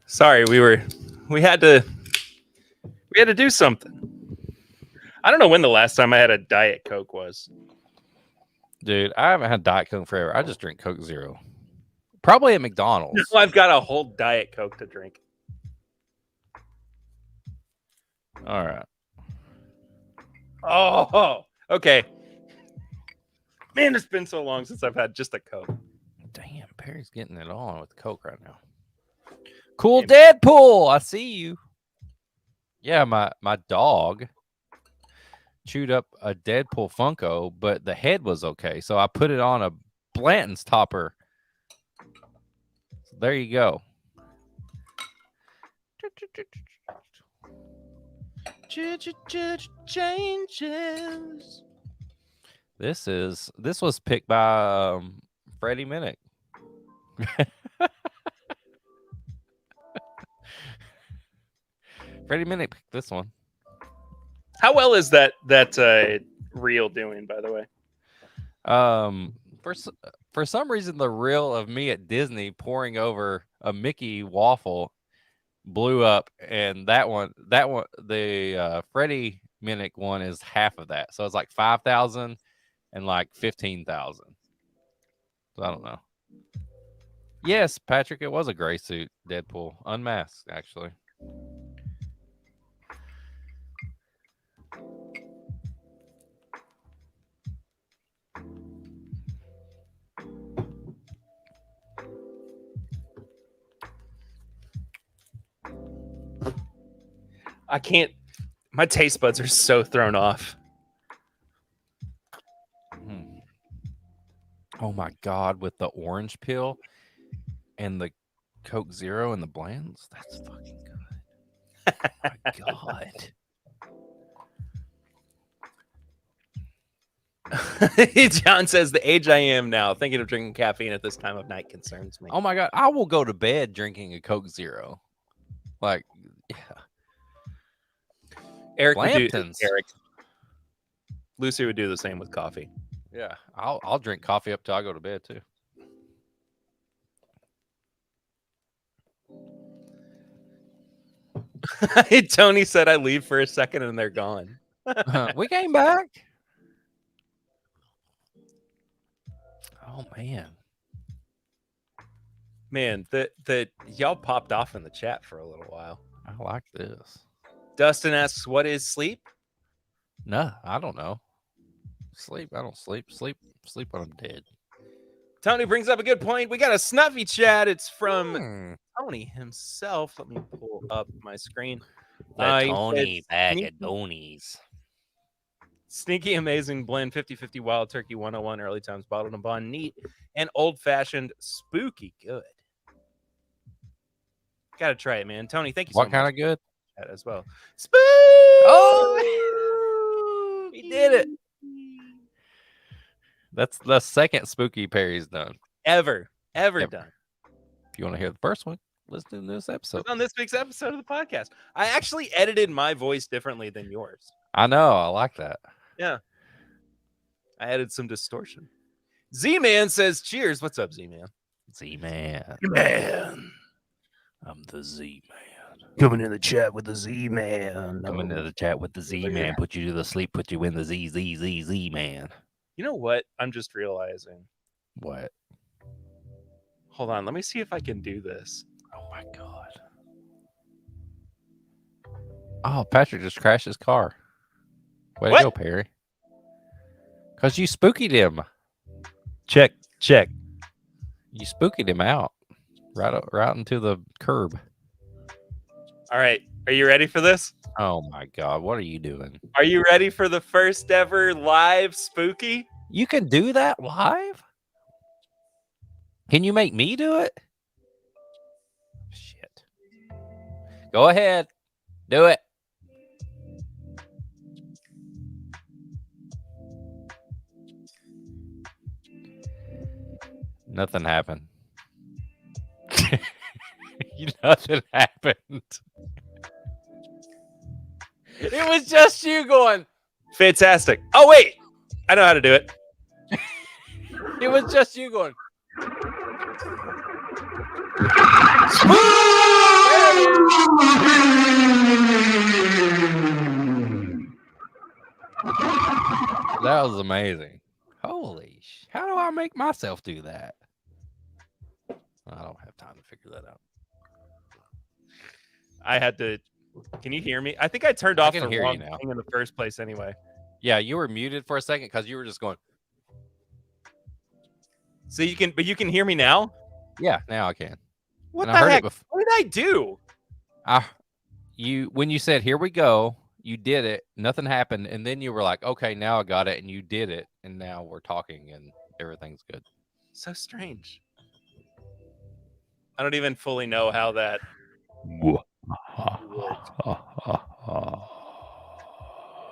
Sorry, we had to do something. I don't know when the last time I had a Diet Coke was. Dude, I haven't had Diet Coke forever. I just drink Coke Zero. Probably at McDonald's. No, I've got a whole Diet Coke to drink. All right. Oh, okay. Man, it's been so long since I've had just a Coke. Damn, Perry's getting it on with Coke right now. Cool Deadpool, I see you. Yeah, my dog chewed up a Deadpool Funko, but the head was okay. So I put it on a Blanton's topper. So there you go. Changes. This was picked by Freddie Minnick. Freddie Minnick picked this one. How well is that reel doing, by the way? For some reason, the reel of me at Disney pouring over a Mickey waffle blew up, and that one, the Freddie Minnick one is half of that, so it's like 5,000 and like 15,000. So I don't know. Yes, Patrick, it was a gray suit, Deadpool, unmasked, actually. I can't. My taste buds are so thrown off. Oh my God, with the orange peel and the Coke Zero and the blends, that's fucking good. Oh my God. John says the age I am now, thinking of drinking caffeine at this time of night concerns me. Oh my God, I will go to bed drinking a Coke Zero. Like, yeah. Eric would do. Blanton's. Eric. Lucy would do the same with coffee. Yeah, I'll drink coffee up till I go to bed too. Tony said I leave for a second and they're gone. We came back. Oh man, the y'all popped off in the chat for a little while. I like this. Dustin asks, "What is sleep?" No, I don't know. Sleep. I don't sleep. Sleep when I'm dead. Tony brings up a good point. We got a snuffy chat. It's from Tony himself. Let me pull up my screen. Tony bag of donies. Sneaky amazing blend, 50-50 wild turkey 101 early times bottled and bond, neat and old fashioned, spooky good. Gotta try it, man. Tony, thank you so much. What kind of good? That as well. Spooky! Oh, he did it. That's the second spooky Perry's done. Ever done. If you want to hear the first one, listen to this episode. On this week's episode of the podcast. I actually edited my voice differently than yours. I know. I like that. Yeah. I added some distortion. Z-Man says, cheers. What's up, Z-Man? Z-Man. Man. I'm the Z-Man. Coming in the chat with the Z-Man. Coming in the chat with the Z-Man. Put you to the sleep. Put you in the Z-man. You know what? I'm just realizing. What? Hold on. Let me see if I can do this. Oh, my God. Oh, Patrick just crashed his car. Way to go, Perry. Because you spookied him. Check. You spookied him out. Right into the curb. All right. Are you ready for this? Oh, my God. What are you doing? Are you ready for the first ever live spooky? You can do that live? Can you make me do it? Shit. Go ahead. Do it. Nothing happened. Nothing happened. It was just you going. Fantastic. Oh, wait. I know how to do it. It was just you going. That was amazing. Holy sh! How do I make myself do that? I don't have time to figure that out. I had to. Can you hear me? I think I turned off the wrong thing in the first place anyway. Yeah, you were muted for a second because you were just going. So you can hear me now? Yeah, now I can. What and the I heard heck? It what did I do? When you said here we go, you did it. Nothing happened, and then you were like, okay, now I got it, and you did it, and now we're talking, and everything's good. So strange. I don't even fully know how that.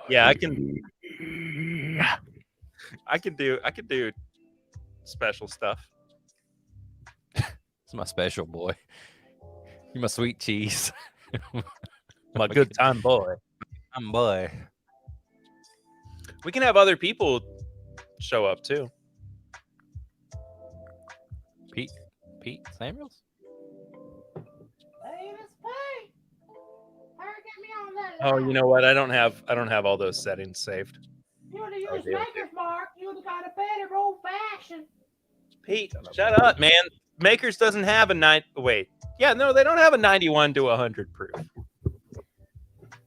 Yeah, I can do special stuff. It's my special boy. You're my sweet cheese. My good time boy. I'm boy. We can have other people show up too. Pete Samuels? Hey, Miss Pete. Hurry, get me on that Oh, line. you know what? I don't have all those settings saved. You would have used Maker's Mark. You would have got a better old fashioned. Pete, shut up, man. Makers doesn't have a 9. Wait. Yeah, no, they don't have a 91 to 100 proof.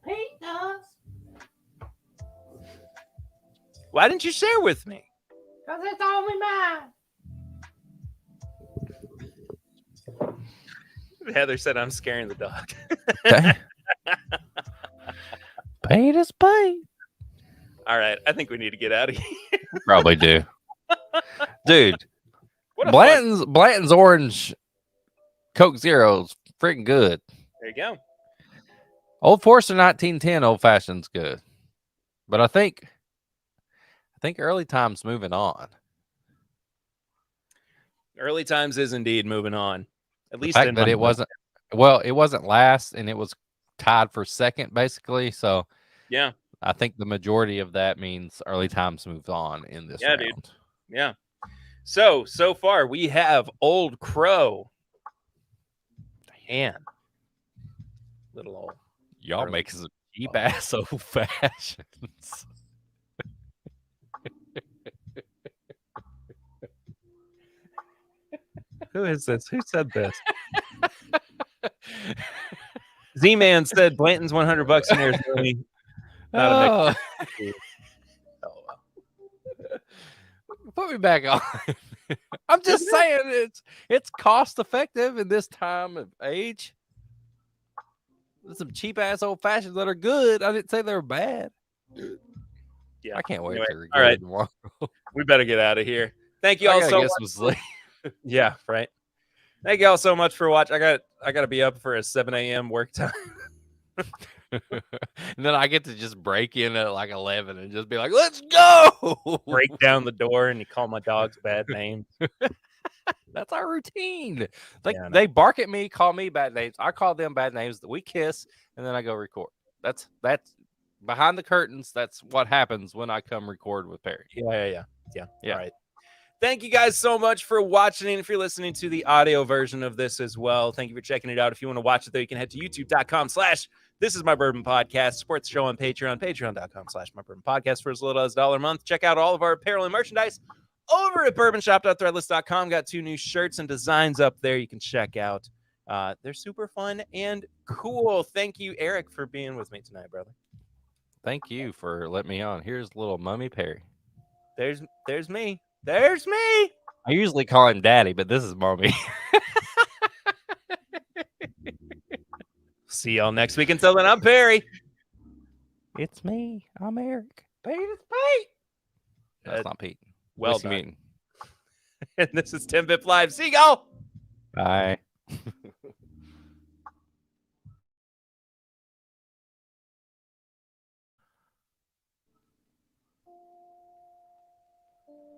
Pete does. Why didn't you share with me? Because it's only mine. Heather said I'm scaring the dog. Paid is paid. All right, I think we need to get out of here. Probably do. Dude, What a Blanton's orange Coke Zero's freaking good. There you go. Old Forester 1910 old fashioned's good. But I think early time's moving on. Early times is indeed moving on. At least The fact that it wasn't last and it was tied for second basically. So yeah. I think the majority of that means early times moved on in this round. Dude. Yeah. So far we have Old Crow. Man. Little old. Y'all make some cheap ass old fashions. Who is this? Who said this? Z-Man said Blanton's $100 in there is really not a mix. Oh, well. Put me back on. I'm just saying it's cost effective in this time of age. There's some cheap ass old fashions that are good. I didn't say they were bad. Yeah, I can't wait to record all right. tomorrow. We better get out of here. Thank you all so much. Yeah, right. Thank you all so much for watching. I got to be up for a 7 a.m. work time. And then I get to just break in at like 11 and just be like, let's go. Break down the door and you call my dogs bad names. That's our routine. Like they bark at me, call me bad names. I call them bad names. We kiss, and then I go record. That's behind the curtains. That's what happens when I come record with Perry. Yeah. All right. Thank you guys so much for watching. And if you're listening to the audio version of this as well, thank you for checking it out. If you want to watch it, though, you can head to youtube.com/This Is My Bourbon Podcast. Support the show on Patreon, patreon.com/My Bourbon Podcast for as little as $1 a month. Check out all of our apparel and merchandise over at bourbonshop.threadless.com. Got 2 new shirts and designs up there you can check out. They're super fun and cool. Thank you, Eric, for being with me tonight, brother. Thank you for letting me on. Here's little Mummy Perry. There's me. There's me. I usually call him Daddy, but this is Mommy. See y'all next week. Until then, I'm Perry. It's me. I'm Eric. Pete is Pete. That's not Pete. Well done. And this is TIMBP Live. See y'all. Bye.